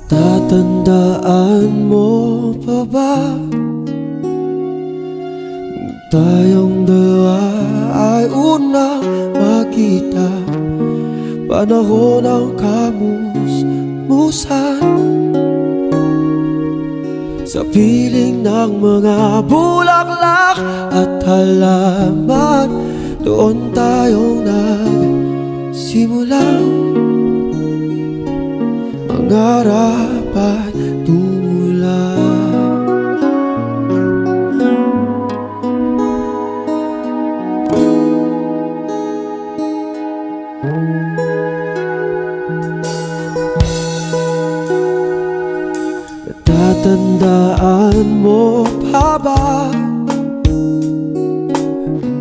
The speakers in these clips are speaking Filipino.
Natatandaan mo pa ba tayong dalawa ay unang makita? Panahon ng kamusmusan sa piling ng mga bulaklak at halaman. Doon tayong nagsimulang mangarap at tumulong. Natatandaan mo pa ba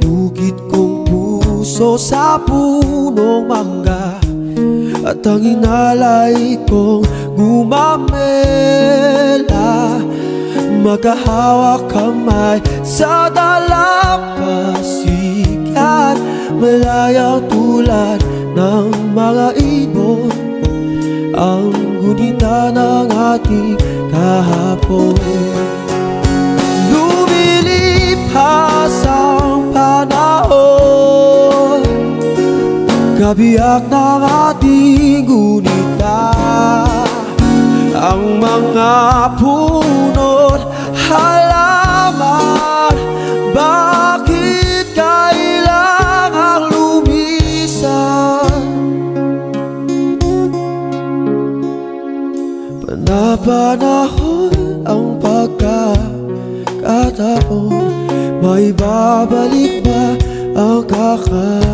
bukid kong puso sa punong mangga, at ang inalay kong gumamela, magkahawak kamay sa dalampasigan, malayang tulad ng mga ibon, ang gunita ng ating kahapon. Lumilipas ang panahon, kabiyak ng ating gunita, ang mga puno't halaman. Bakit kailangang lumisan? Panapanahon ang pagkakataon, may babalik ba ang kakapon?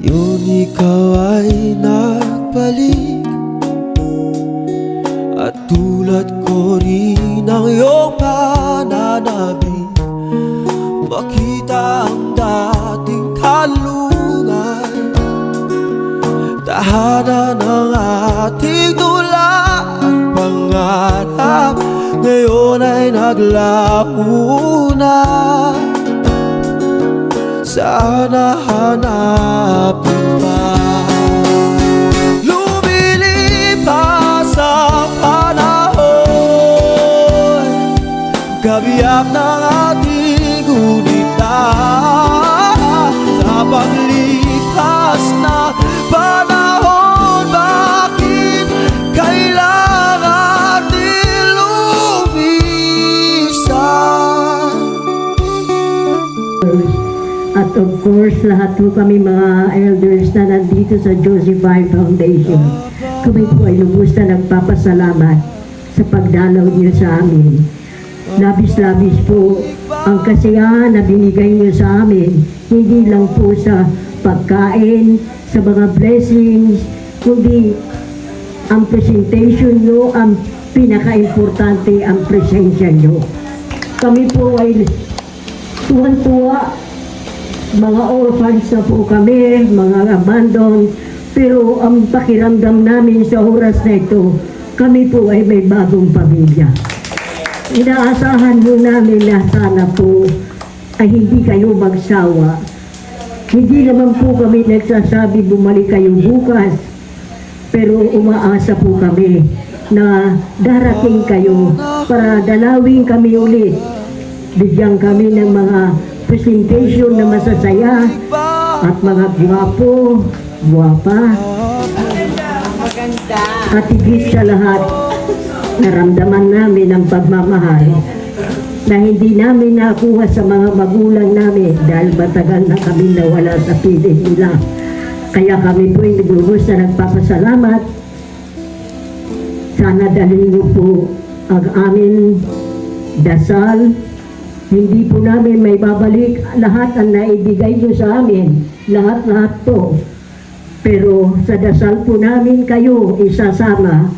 Yun ikaw ay nagbalik, at tulad ko rin ang iyong pananabik, makita ang dating kalungan, tahanan ng ating tula at pangarap, ngayon ay naglaho na. Sana hanapin pa. Lumilipas ang panahon, kabiyak ng ating gunita, sa paglipas na panahon, bakit kailangan natin lumisan? At of course, lahat po kami mga elders na nandito sa Josephine Foundation, kami po ay lubos na nagpapasalamat sa pagdalaw niyo sa amin. Labis-labis po ang kasiyahan na binigay niyo sa amin, hindi lang po sa pagkain, sa mga blessings, kundi ang presentation niyo, ang pinaka-importante ang presensya niyo. Kami po ay tuwan-tuwa. Mga orphans na po kami, mga abandon, pero ang pakiramdam namin sa oras na ito, kami po ay may bagong pamilya. Inaasahan mo namin na sana po ay hindi kayo magsawa. Hindi naman po kami nagsasabi bumalik kayo bukas, pero umaasa po kami na darating kayo para dalawin kami ulit. Bigyan kami ng mga presentation na masasaya at mga gwapo, gwapa. At higit sa lahat, naramdaman namin ang pagmamahal na hindi namin nakuha sa mga magulang namin dahil matagal na kami nawala sa piling nila. Kaya kami po ay naglubos na nagpapasalamat. Sana dalhin niyo po ang aming dasal. Hindi po namin may babalik lahat ang naibigay niyo sa amin. Lahat-lahat po. Pero sa dasal po namin kayo isasama,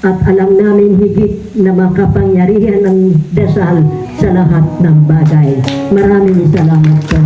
at alam namin higit na makapangyarihan ng dasal sa lahat ng bagay. Maraming salamat po.